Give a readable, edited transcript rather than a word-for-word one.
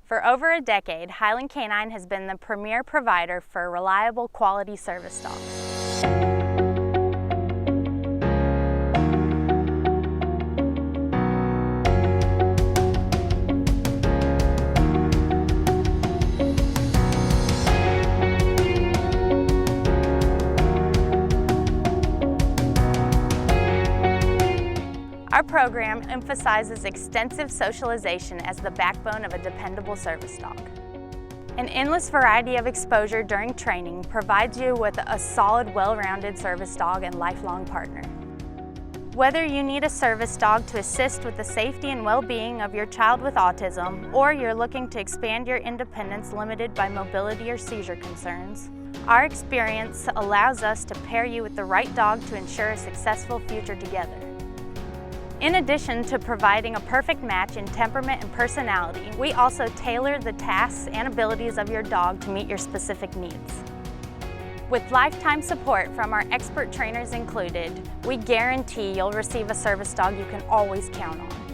For over a decade, Highland Canine has been the premier provider for reliable, quality service dogs. Our program emphasizes extensive socialization as the backbone of a dependable service dog. An endless variety of exposure during training provides you with a solid, well-rounded service dog and lifelong partner. Whether you need a service dog to assist with the safety and well-being of your child with autism, or you're looking to expand your independence limited by mobility or seizure concerns, our experience allows us to pair you with the right dog to ensure a successful future together. In addition to providing a perfect match in temperament and personality, we also tailor the tasks and abilities of your dog to meet your specific needs. With lifetime support from our expert trainers included, we guarantee you'll receive a service dog you can always count on.